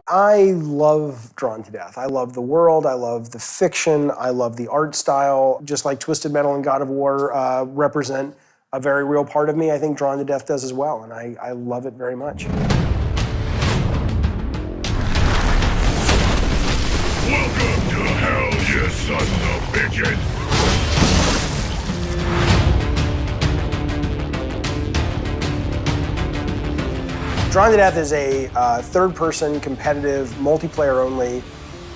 I love Drawn to Death. I love the world, I love the fiction, I love the art style. Just like Twisted Metal and God of War represent a very real part of me, I think Drawn to Death does as well, and I love it very much. Welcome to hell, you sons of bitches! Drawn to Death is a third-person, competitive, multiplayer-only,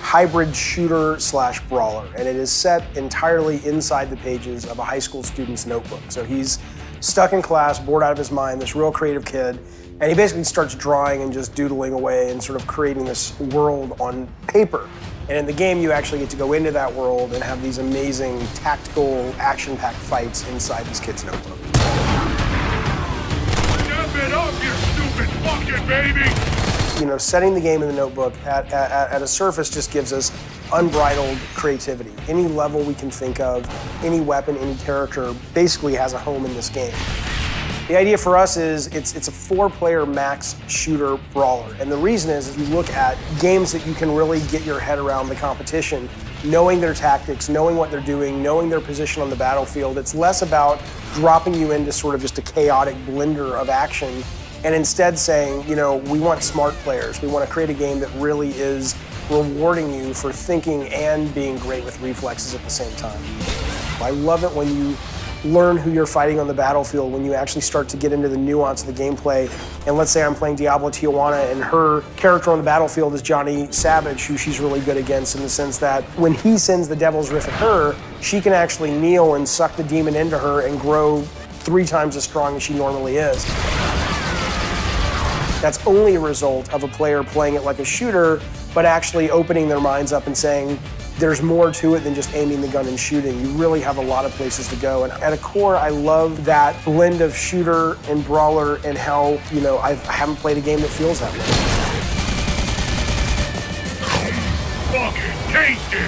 hybrid shooter/brawler, and it is set entirely inside the pages of a high school student's notebook. So he's stuck in class, bored out of his mind, this real creative kid, and he basically starts drawing and just doodling away and sort of creating this world on paper. And in the game, you actually get to go into that world and have these amazing tactical, action-packed fights inside this kid's notebook. Step it up, you stupid fucking baby! You know, setting the game in the notebook at a surface just gives us unbridled creativity. Any level we can think of, any weapon, any character basically has a home in this game. The idea for us is it's a 4-player max shooter brawler. And the reason is if you look at games that you can really get your head around the competition, knowing their tactics, knowing what they're doing, knowing their position on the battlefield, it's less about dropping you into sort of just a chaotic blender of action and instead saying, you know, we want smart players. We want to create a game that really is rewarding you for thinking and being great with reflexes at the same time. I love it when you learn who you're fighting on the battlefield, when you actually start to get into the nuance of the gameplay. And let's say I'm playing Diablo Tijuana and her character on the battlefield is Johnny Savage, who she's really good against in the sense that when he sends the Devil's Riff at her, she can actually kneel and suck the demon into her and grow 3 times as strong as she normally is. That's only a result of a player playing it like a shooter, but actually opening their minds up and saying, there's more to it than just aiming the gun and shooting. You really have a lot of places to go. And at a core, I love that blend of shooter and brawler and how, you know, I haven't played a game that feels that way. Fucking tasty!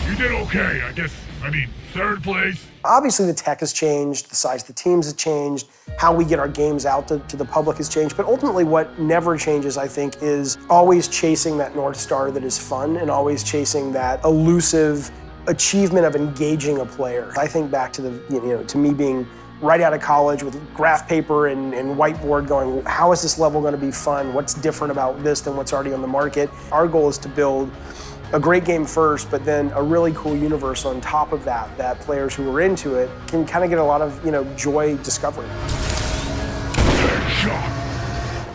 You did okay, I guess. I mean, 3rd place. Obviously, the tech has changed, the size of the teams has changed, how we get our games out to the public has changed, but ultimately what never changes, I think, is always chasing that North Star that is fun and always chasing that elusive achievement of engaging a player. I think back to to me being right out of college with graph paper and whiteboard going, how is this level going to be fun? What's different about this than what's already on the market? Our goal is to build a great game first, but then a really cool universe on top of that, that players who are into it can kind of get a lot of, joy discovering.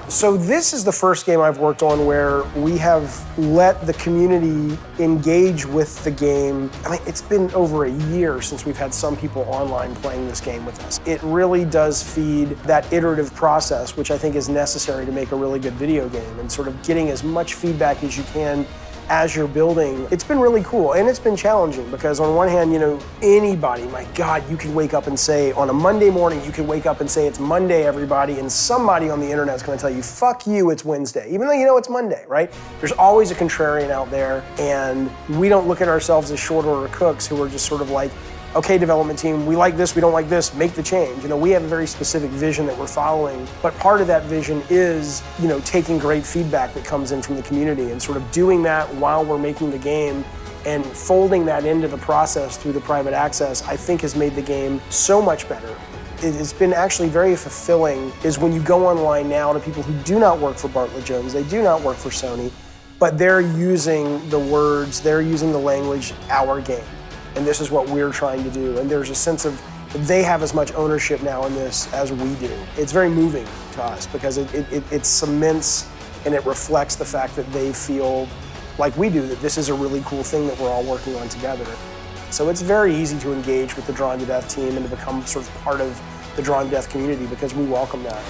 So this is the first game I've worked on where we have let the community engage with the game. I mean, it's been over a year since we've had some people online playing this game with us. It really does feed that iterative process, which I think is necessary to make a really good video game, and sort of getting as much feedback as you can as you're building. It's been really cool, and it's been challenging because on one hand, anybody, my God, you could wake up and say, on a Monday morning, you could wake up and say, it's Monday, everybody, and somebody on the internet is gonna tell you, fuck you, it's Wednesday, even though you know it's Monday, right? There's always a contrarian out there, and we don't look at ourselves as short order cooks who are just sort of like, okay, development team, we like this, we don't like this, make the change. We have a very specific vision that we're following, but part of that vision is, taking great feedback that comes in from the community and sort of doing that while we're making the game and folding that into the process through the private access, I think has made the game so much better. It's been actually very fulfilling is when you go online now to people who do not work for Bartlett Jones, they do not work for Sony, but they're using the words, they're using the language, our game. And this is what we're trying to do. And there's a sense of they have as much ownership now in this as we do. It's very moving to us because it cements and it reflects the fact that they feel like we do, that this is a really cool thing that we're all working on together. So it's very easy to engage with the Drawn to Death team and to become sort of part of the Drawn to Death community because we welcome that.